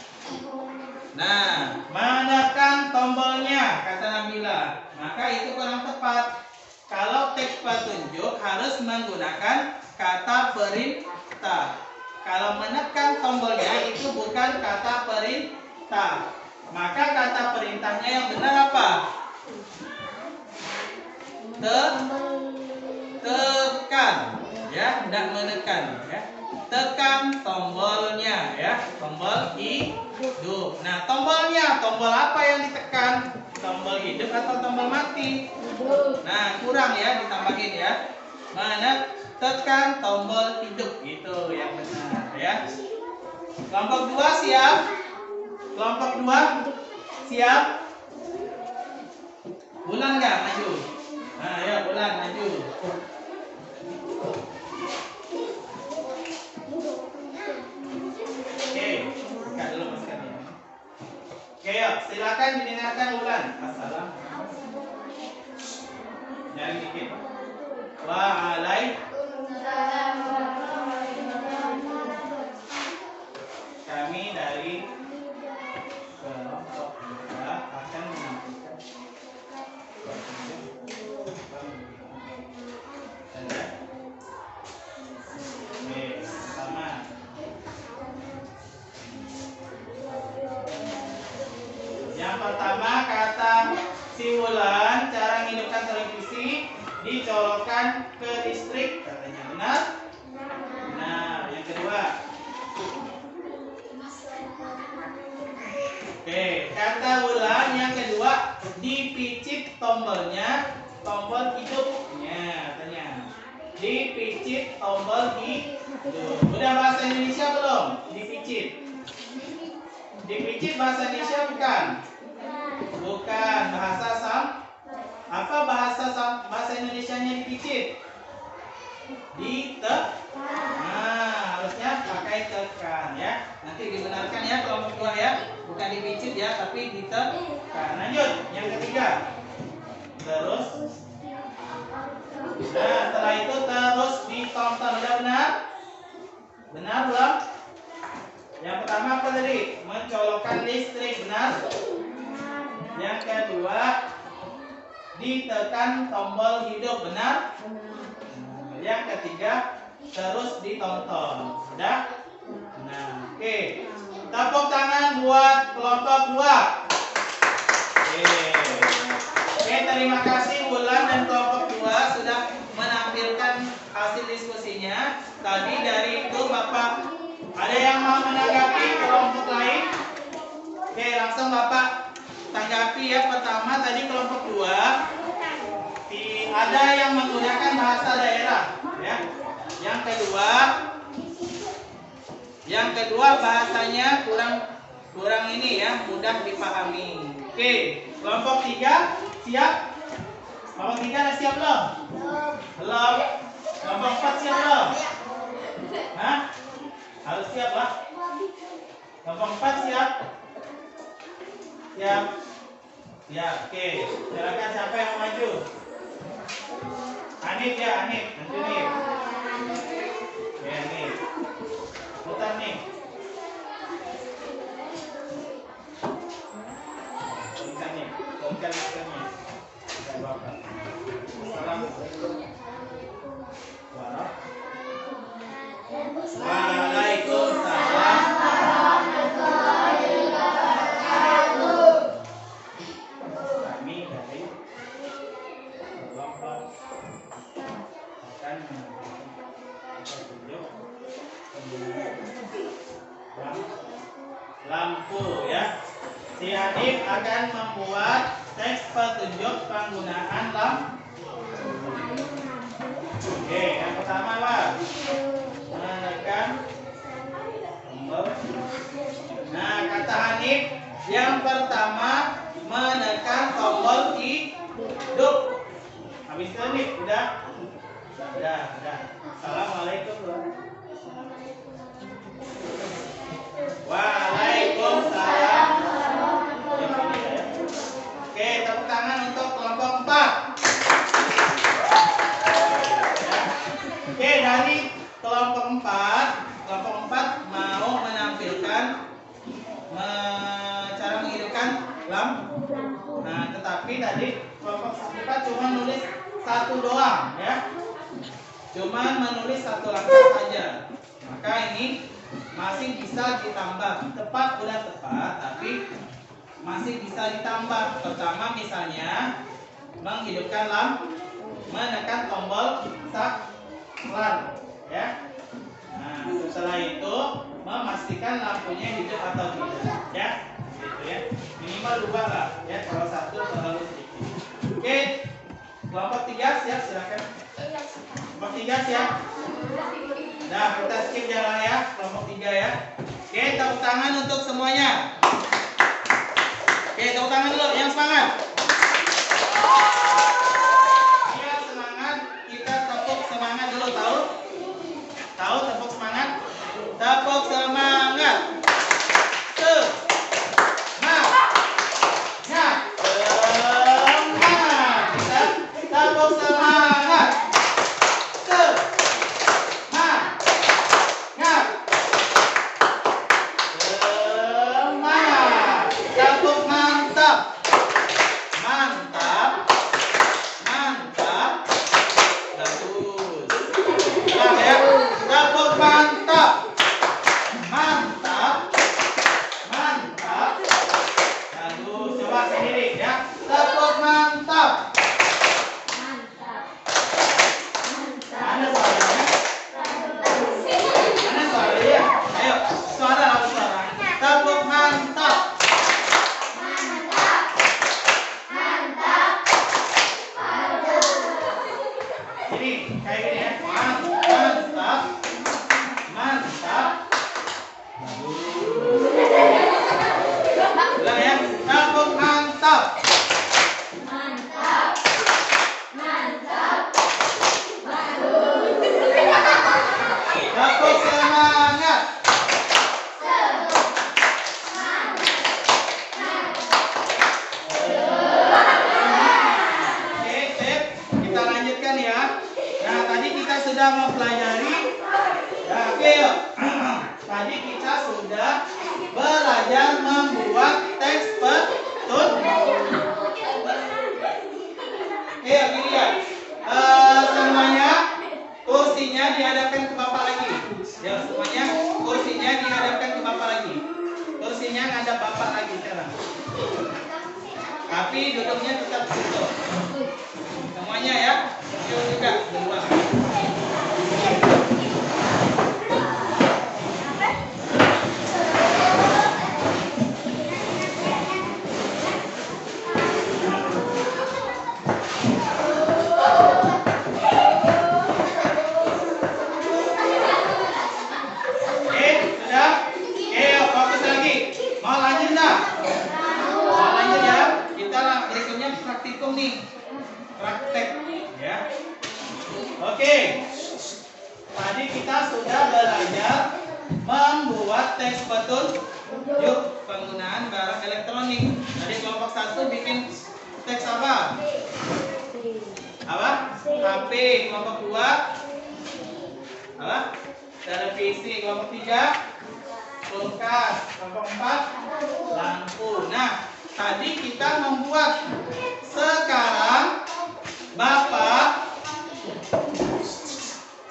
Nah, menekan tombolnya kata Nabila. Maka itu kurang tepat. Kalau teks petunjuk harus menggunakan kata perintah. Kalau menekan tombolnya itu bukan kata perintah. Maka kata perintahnya yang benar apa? Tekan, ya, tidak menekan, ya. Tekan tombolnya, ya, tombol hidup. Nah, tombol apa yang ditekan? Tombol hidup atau tombol mati? Nah, kurang ya, ditambahin ya. Tekan tombol hidup, itu yang benar, ya. Kelompok 2 siap? Kelompok 2 siap? Bulan nggak maju? Nah, ya Bulan maju. Oke, buka dulu maskernya. Oke, yuk, silakan didengarkan Bulan. Assalam. Nyari dikit. Waalaikumsalam. Kami dari kelompok 2 akan menampilkan sama. Yang pertama kata si Wulan, cara menghidupkan televisi dicolokkan ke listrik, katanya benar? Nah, yang kedua. Oke, kata Wulan yang kedua, dipicit tombolnya, tombol hidupnya, katanya. Dipicit tombol hidup. Udah bahasa Indonesia belum? Dipicit. Dipicit bahasa Indonesia bukan? Bukan. Bahasa Sam? Apa bahasa Indonesianya dipicit? dipijit ya, tapi ditekan. Lanjut, yang ketiga. Terus. Nah, setelah itu terus ditonton. Udah benar? Benar belum? Yang pertama apa tadi? Mencolokkan listrik, benar? Yang kedua, ditekan tombol hidup, benar? Yang ketiga, terus ditonton. Sudah? Nah, oke. Tepuk tangan buat kelompok 2. Oke, terima kasih Wulan dan kelompok 2 sudah menampilkan hasil diskusinya. Tadi dari itu Bapak, ada yang mau menanggapi kelompok lain? Oke, langsung Bapak tanggapi ya. Pertama tadi kelompok 2 ada yang menggunakan bahasa daerah ya. Yang kedua bahasanya kurang ini ya, mudah dipahami. Oke, kelompok 3 siap? Kelompok 3 udah siap belum? Belum. Kelompok 4 siap belum? Hah? Harus siap lah. Kelompok 4 siap? Siap. Ya, oke. Silakan siapa yang mau maju? Anif ya, Anif. Maju nih. Ya, nih. Putar nih. Putar nih. Putar listriknya. Saya bawa. Assalamualaikum. Waalaikumsalam. Kami dari kelompok akan tunjuk lampu ya. Si Adib akan membuat teks petunjuk penggunaan lampu. Oke, yang pertama apa? Menekan tombol. Nah, kata Hanif yang pertama menekan tombol hidup. Habis itu nih, udah. Assalamualaikum. Waalaikumsalam. Oke, tepuk tangan untuk kelompok 4. Oke, dari kelompok 4 mau menampilkan cara menghidupkan lampu. Nah, tetapi tadi kelompok 4 cuma nulis satu doang ya. Cuma menulis satu langkah saja. Maka ini masih bisa ditambah. Tepat udah tepat, tapi masih bisa ditambah. Pertama misalnya menghidupkan lampu, menekan tombol saklar ya. Nah, setelah itu memastikan lampunya hidup atau tidak ya. Gitu ya. Minimal 2 lah ya, kalau 1 terlalu sedikit. Oke. Kelompok 3 siap, silakan. Kelompok 3 siap. Nah, kita skip jalan ya, kelompok 3 ya. Oke, tepuk tangan untuk semuanya. Oke, tepuk tangan dulu yang semangat. Iya, semangat. Kita tepuk semangat dulu, tahu? Tahu tepuk semangat? Tepuk semangat. Tepuk semangat. Tepuk mantap. Mantap. Bagus. Nah, ya. Tepuk mantap. Mantap. Bagus. Coba sendiri ya. Tepuk mantap. Mana suaranya? Mana suaranya? Ayo, suara harus suara. Tepuk mantap. Jadi kayak gini ya. Mantap. Ulang ya. Tepuk mantap. Tepuk semangat. mempelajari. Ya, oke yuk. Tadi kita sudah belajar membuat teks petunjuk. Oke, gini ya. Semuanya kursinya dihadapkan ke Bapak lagi. Ya, semuanya kursinya dihadapkan ke Bapak lagi. Kursinya ngadap Bapak lagi sekarang. Tapi duduknya tetap situ. Semuanya ya. Yuk juga dua. Praktek ya. Oke. Tadi kita sudah belajar membuat teks petunjuk penggunaan barang elektronik. Tadi kelompok 1 bikin teks apa? Apa? HP. Kelompok 2 apa? Televisi. Kelompok 3 kulkas. Kelompok 4 lampu. Nah, tadi kita membuat.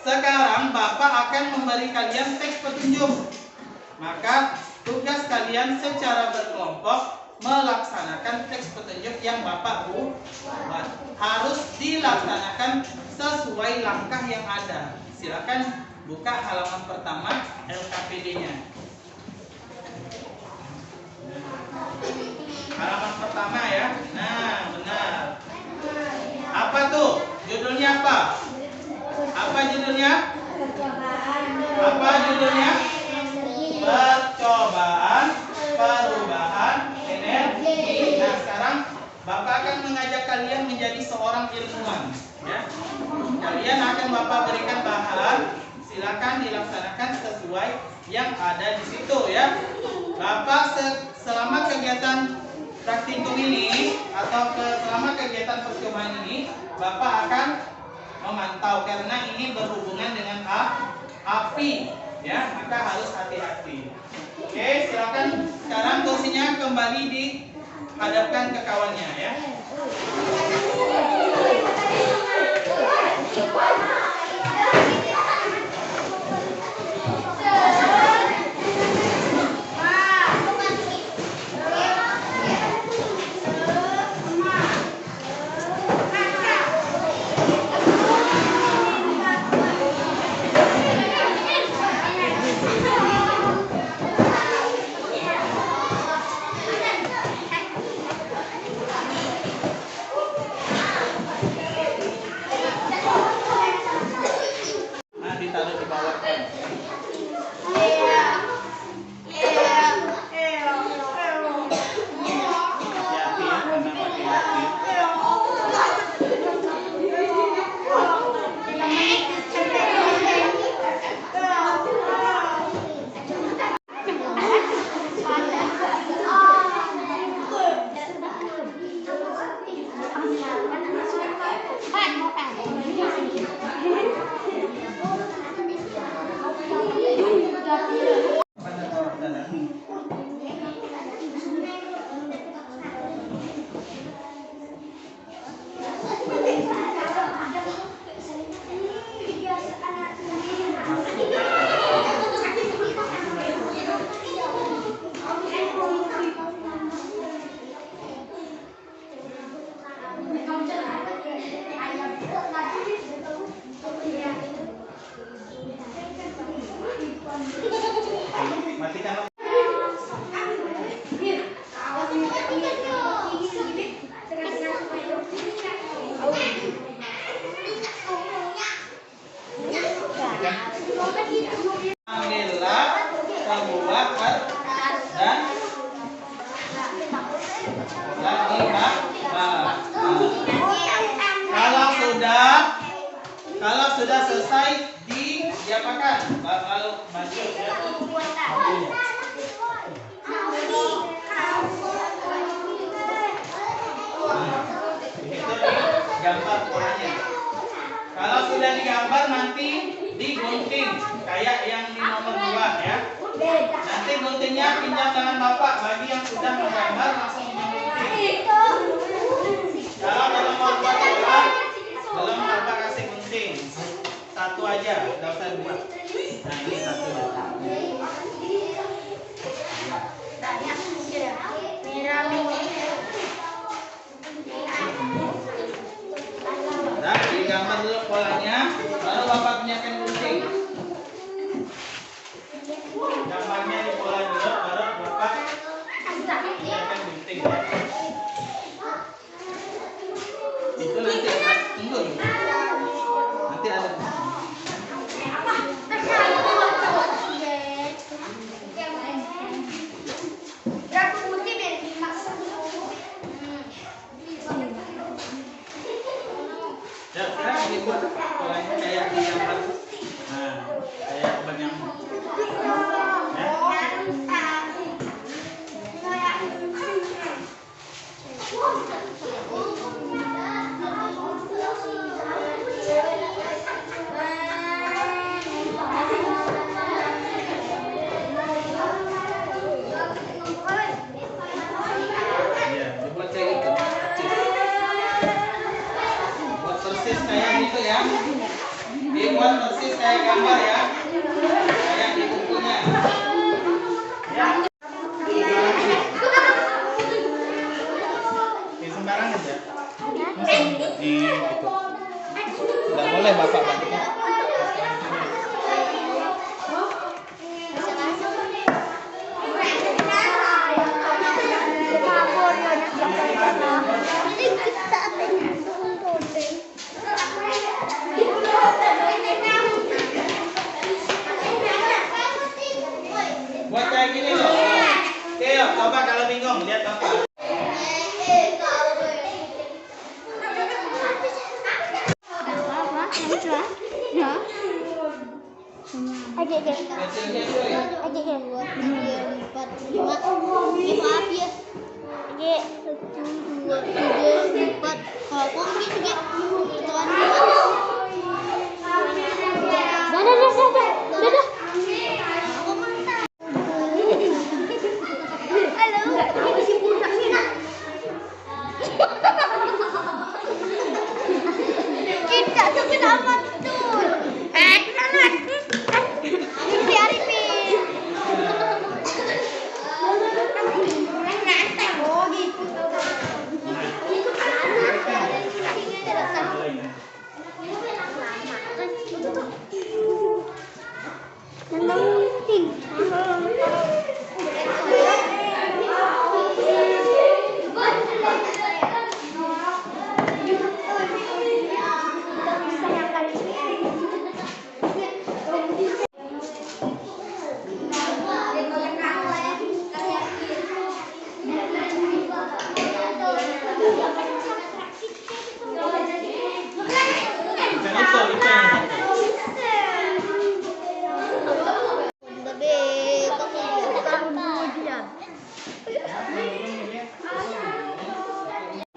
Sekarang Bapak akan memberi kalian teks petunjuk. Maka tugas kalian secara berkelompok melaksanakan teks petunjuk yang Bapak buat. Harus dilaksanakan sesuai langkah yang ada. Silakan buka halaman pertama LKPD-nya. Halaman pertama ya. Nah, benar. Apa tuh? Judulnya apa? Apa judulnya? Apa judulnya? Percobaan perubahan energi. Nah, sekarang Bapak akan mengajak kalian menjadi seorang ilmuwan. Ya. Kalian akan Bapak berikan bahan. Silakan dilaksanakan sesuai yang ada di situ ya. Bapak selama kegiatan praktikum ini atau selama kegiatan percobaan ini, Bapak akan memantau karena ini berhubungan dengan api ya, maka harus hati-hati. Oke, silakan sekarang kursinya kembali dihadapkan ke kawannya ya. Ambillah sebuah kertas dan lihat. Kalau sudah selesai diapakan? Lalu maju ya. Itu gambar polanya. Kalau sudah digambar gambar nanti digunting kayak yang di nomor 2 ya. Nanti guntingnya pinjam tangan Bapak. Bagi yang sudah menggambar langsung menggunting. Kalau belum mau buat gambar, belum Bapak kasih gunting. Satu aja, enggak usah 2. Nah, ini satu. Nah, digambar dulu polanya, baru Bapak pinjamkan gunting. Gambarnya di pola dulu, baru Bapak pinjamkan gunting ya. Itu nanti tunggu. Nanti ada. Ya, sekarang dibuat polanya kayak di gambar. Nah, kayak banyak. Ya, dibuat kayak gitu. Buat persis kayak gitu ya. Dibuat persis kayak gambar ya. Kayak di bukunya. Ya. Di sembarang aja. Di gitu. Enggak boleh Bapak bantu. Buat kayak gini loh. Oke, yuk, coba kalau bingung lihat Bapak. Kecilnya itu ya.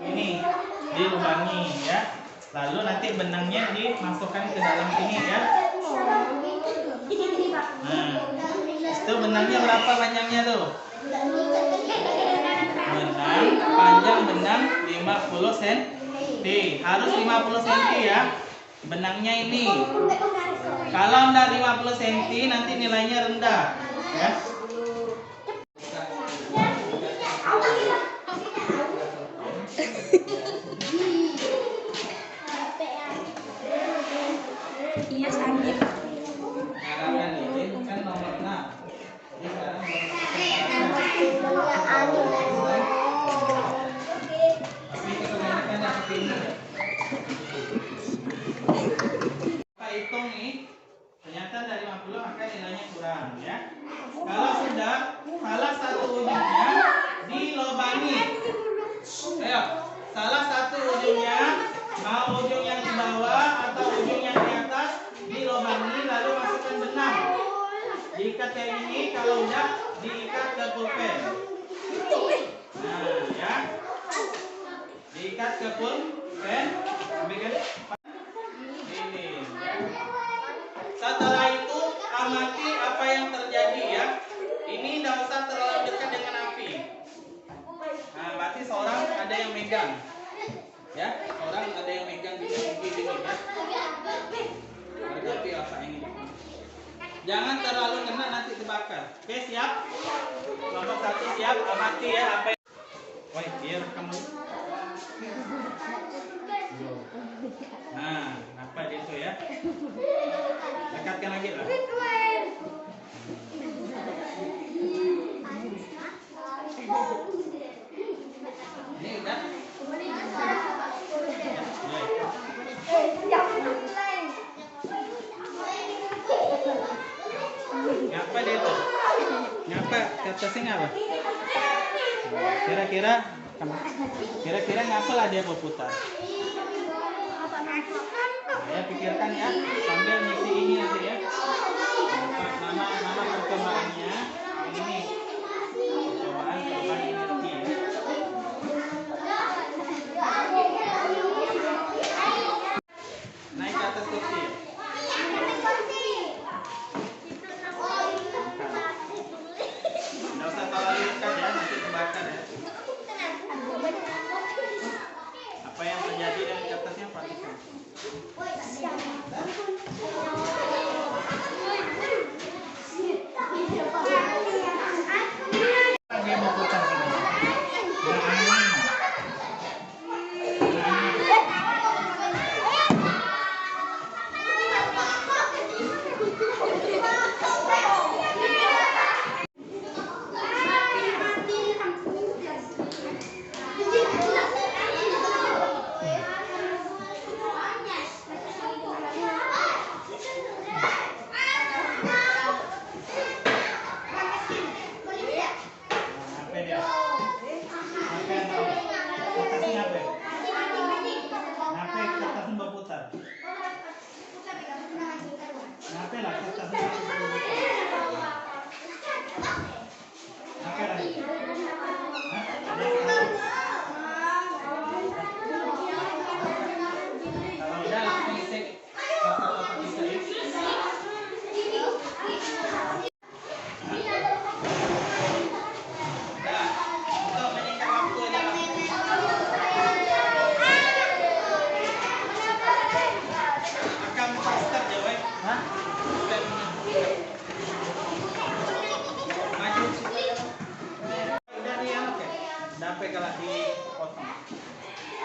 Ini dilubangi ya. Lalu nanti benangnya dimasukkan ke dalam sini ya. Nah, itu benangnya berapa panjangnya tuh? Panjang benang 50 cm. Harus 50 cm ya. Benangnya ini. Kalau enggak 50 cm nanti nilainya rendah ya. Iya, Sandi. Harapan ini kan nomor 6. Jadi sekarang tapi kebanyakan yang kesini ya. Kita hitung nih, ternyata dari 50 maka nilainya kurang ya. Kalau sudah salah satu ujungnya dilobangi. Ayo, salah satu ujungnya, mau ujung yang di bawah atau ujung yang di atas, dilobangi lalu masukkan benang. Diikat kayak ini, kalau enggak diikat ke pulpen. Nah, ya. Diikat ke pulpen. Ambilkan ini. Ya. yang megang. Ya, orang ada yang megang di gini ya. Harga api apa ini? Jangan terlalu kena nanti terbakar. Oke, siap? Kelompok 1 siap, amati ya apa yang... Woi, biar kamu. Nah, apa itu ya? Dekatkan lagi lah. Ini udah. Ngapa dia itu? Ngapa? Kertasnya ngapa? Kira-kira ngapa lah dia berputar? Ya pikirkan ya, sambil ngisi ini nanti ya. Nama perkembangannya ini. Percobaan terbang energi ya. Naik ke atas kursi. Nggak usah terlalu dekat ya, nanti terbakar ya. Apa yang terjadi dari kertasnya perhatikan. Lagi mau putar sini.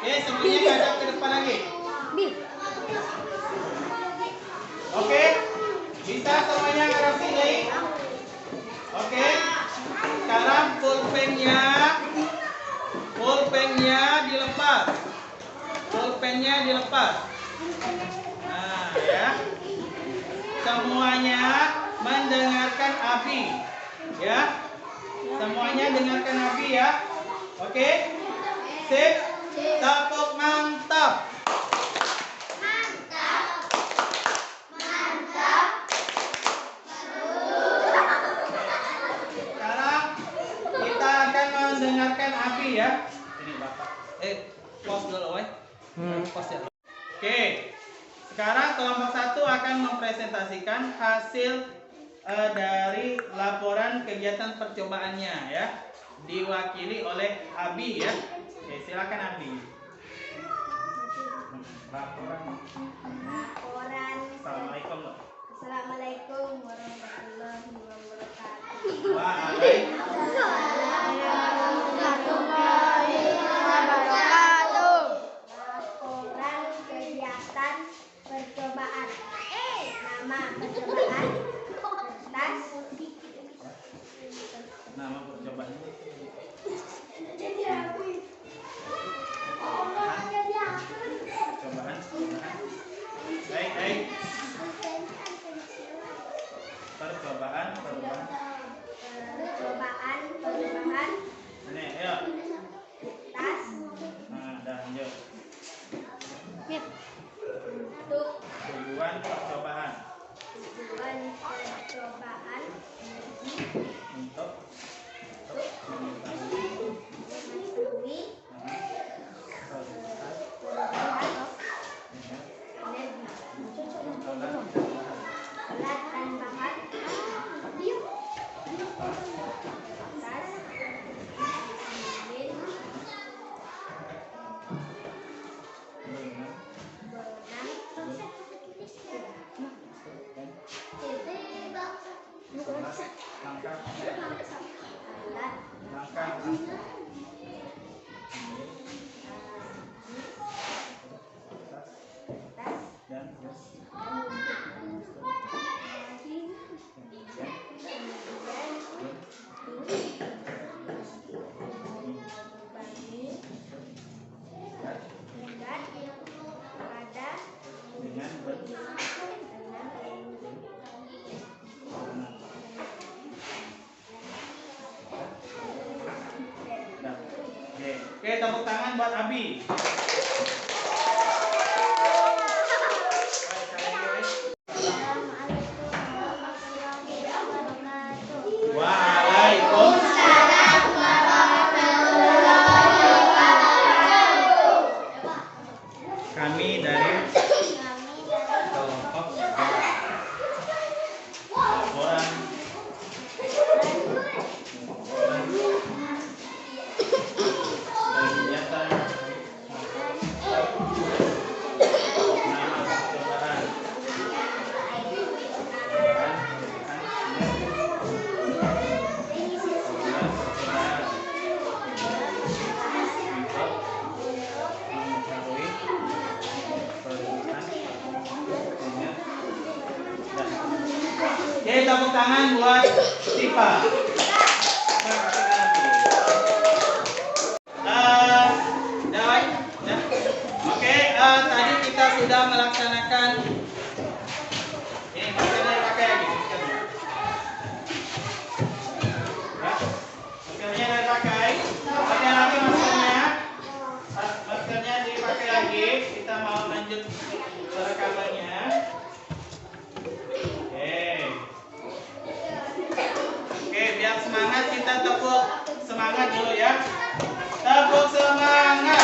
Oke, semuanya hadap ke depan lagi. Oke, bisa semuanya ngarep sini. Oke, sekarang pulpennya dilepas. Pulpennya dilepas. Nah, ya. Semuanya mendengarkan Abi. Ya. Semuanya dengarkan Abi ya. Oke. Sip. Tepuk mantap. Sekarang kita akan mendengarkan Abi ya. Ini Bapak. Pause dulu, woi. Pause ya. Oke. Sekarang kelompok 1 akan mempresentasikan hasil dari laporan kegiatan percobaannya ya. Diwakili oleh Abi ya. Oke, silakan Abi. Laporan. Assalamualaikum. Assalamualaikum warahmatullahi wabarakatuh. Waalaikumsalam. Laporan kegiatan percobaan. Nama percobaan. Kertas. Nama percobaan. Percobaan. Baik. Percobaan. tepuk tangan buat Abi. Waalaikumsalam warahmatullahi wabarakatuh. Kami dari kelompok laporan kegiatan Oke, tepuk tangan buat Siva. Oke, tadi kita sudah melaksanakan ini maskernya dipakai lagi. Maskernya dipakai. Pakai lagi maskernya. Maskernya dipakai lagi. Kita mau lanjut rekamannya. Oke, biar semangat kita tepuk semangat dulu ya. Tepuk semangat.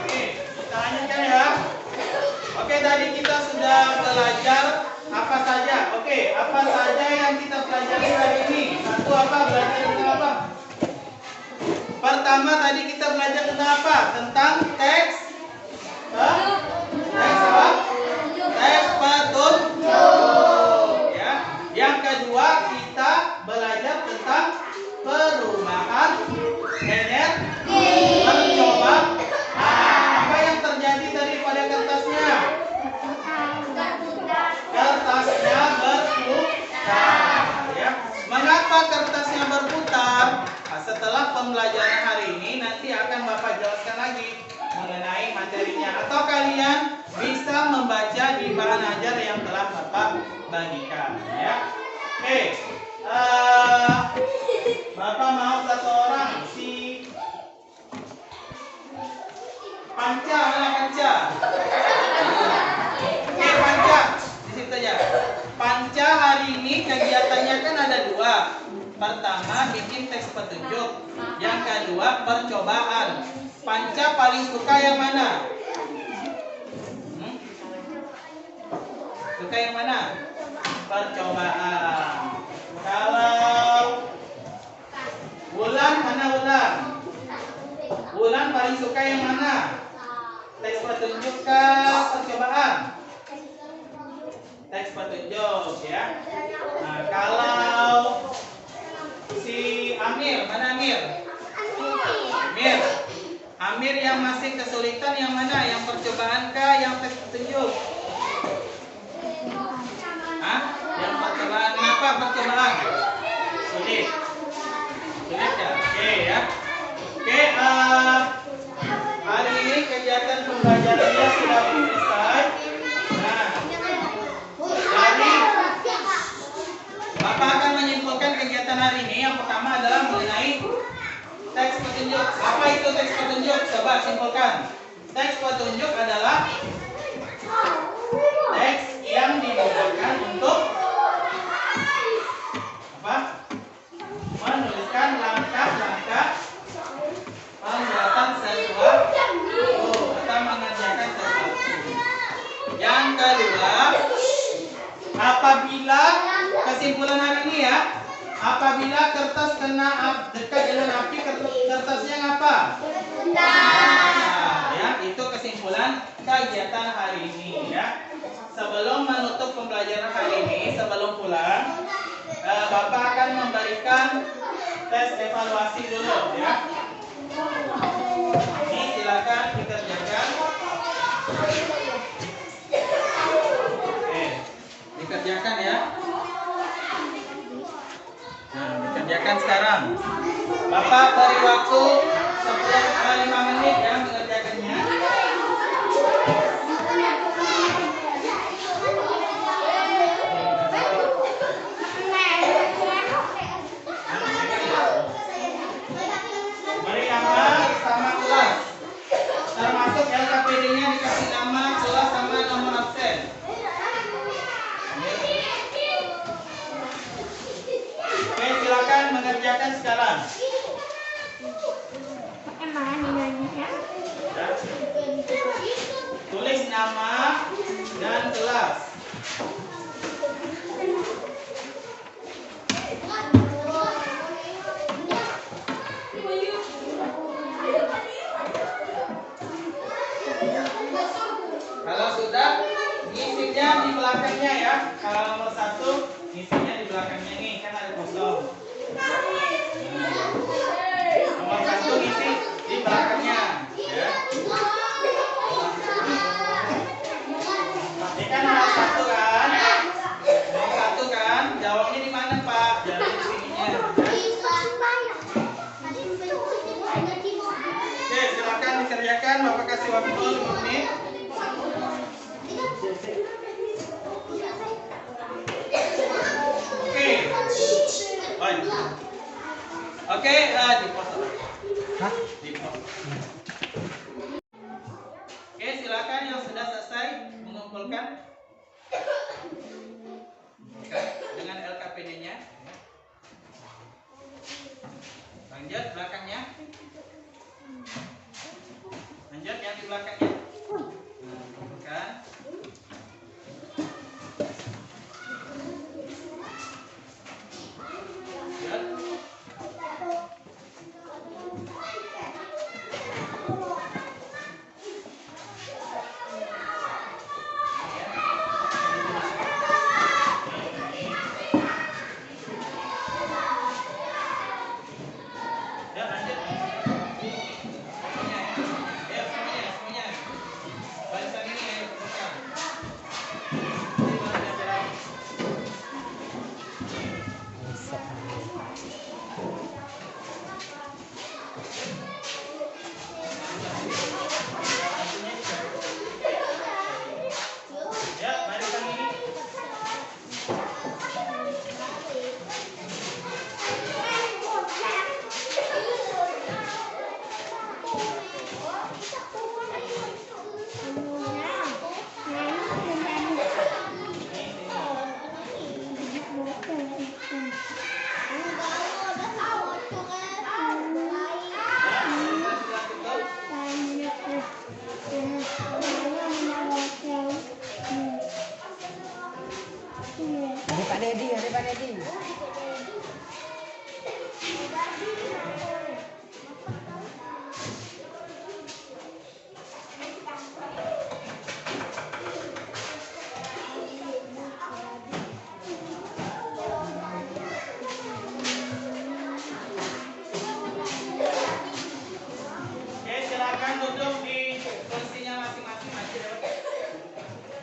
Oke, kita lanjutkan ya. Oke, tadi kita sudah belajar apa saja. Oke, apa saja yang kita pelajari hari ini? Satu apa? Belajar tentang apa? Pertama tadi kita belajar tentang apa? Tentang teks. Teks apa? Teks petunjuk. Ya. Yang kedua kita belajar tentang perubahan energi. Mencoba. Apa yang terjadi daripada kertasnya? Kertasnya berputar. Ya. Mengapa kertasnya berputar? Setelah pembelajaran hari ini nanti akan Bapak jelaskan lagi mengenai materinya, atau kalian bisa membaca di bahan ajar yang telah Bapak bagikan ya. Oke, Bapak mau satu orang, si Panca, mana Panca? Oke, Panca di situ aja. Panca hari ini kegiatannya kan ada dua. Pertama bikin teks petunjuk, yang kedua percobaan. Panca paling suka yang mana? Suka yang mana? Percobaan. Kalau Wulan, mana Wulan? Wulan paling suka yang mana? Teks petunjuk ke percobaan? Teks petunjuk ya. Nah, kalau si Amir, mana Amir? Amir yang masih kesulitan yang mana? Yang percobaan kah? Yang teks petunjuk? Hah? Yang percobaan. Kenapa percobaan? Sulit. Sulit ya? Oke ya. Oke, hari ini kegiatan pembelajarannya sudah selesai. Nah, jadi Bapak akan menyimpulkan kegiatan hari ini. Yang pertama adalah mengenai teks petunjuk. Apa itu teks petunjuk? Coba simpulkan. Teks petunjuk adalah teks yang digunakan untuk apa? Menuliskan langkah-langkah pembuatan sesuatu atau mengerjakan sesuatu. Yang kedua, apabila kesimpulan hari ini ya, apabila kertas kena dekat dengan api, kertasnya ngapa? Nah, ya, itu kesimpulan kegiatan hari ini ya. Sebelum menutup pembelajaran hari ini, sebelum pulang, Bapak akan memberikan tes evaluasi dulu ya. Ini silakan dikerjakan. Oke, dikerjakan ya. Nah, dikerjakan sekarang. Bapak beri waktu 5 menit ya mengerjakannya. kerjakan sekarang. Ya. Tulis nama dan kelas. Kalau sudah, ngisinya di belakangnya ya. Kalau nomor 1, ngisinya di belakangnya nih, kan ada kosong. Nomor 1 ngisi di belakangnya, ya. Ini kan nomor 1 kan? Nomor 1 kan? Jawabnya di mana Pak? Jadi di sininya. Ya. Oke, silakan dikerjakan. Bapak kasih waktu 5 menit. Oke, di pos. Hah? Di pos. Oke, silakan yang sudah selesai mengumpulkan dengan LKPD-nya. Lanjut belakangnya. Lanjut yang di belakangnya. Kumpulkan. Ada Pak Dedi. Oke, silakan duduk di kursinya masing-masing aja.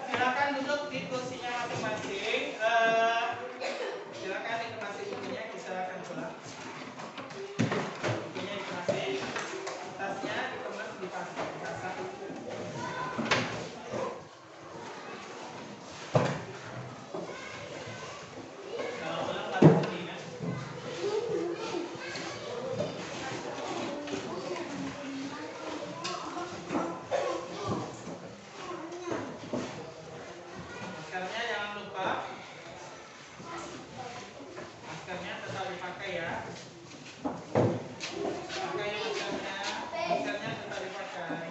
Silakan duduk di kursinya masing-masing. Silakan informasi bukunya silakan pulang. Bukunya informasi, tasnya dikemas di pasang. Kalau pulang baru sendiri kan. Maskernya jangan lupa. Maskernya tetap dipakai ya. Pakai maskernya. Maskernya tetap dipakai.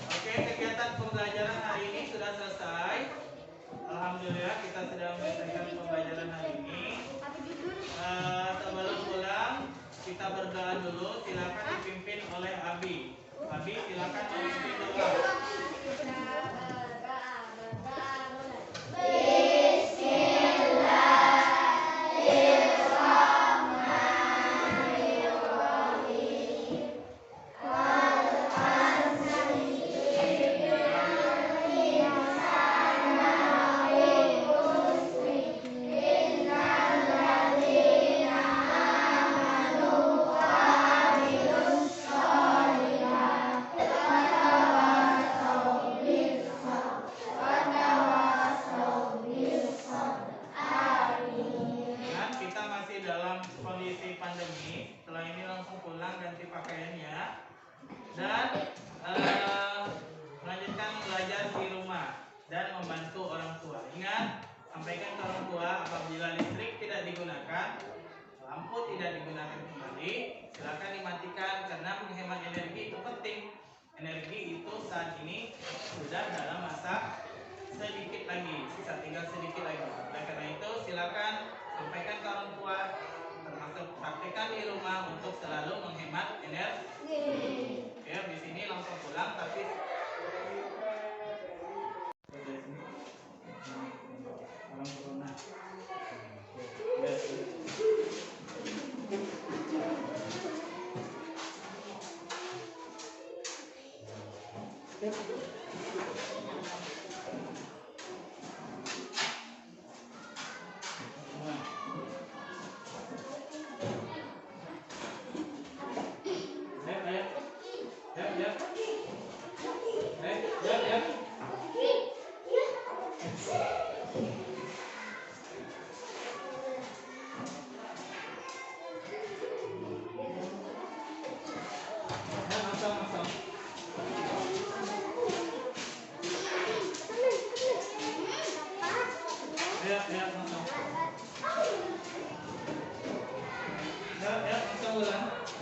Oke, kegiatan pembelajaran hari ini sudah selesai. Alhamdulillah kita sudah menyelesaikan pembelajaran hari ini. Sebelum pulang kita berdoa dulu. Silakan dipimpin oleh Abi. Abi silakan memimpin doa. lampu tidak digunakan kembali, silakan dimatikan karena menghemat energi itu penting. Energi itu saat ini sudah dalam masa sedikit lagi, sisa tinggal sedikit lagi. Oleh karena itu silakan sampaikan ke orang tua, termasuk praktekkan di rumah untuk selalu menghemat energi. Ya, di sini langsung pulang tapi orang corona. Ya, langsung bulan.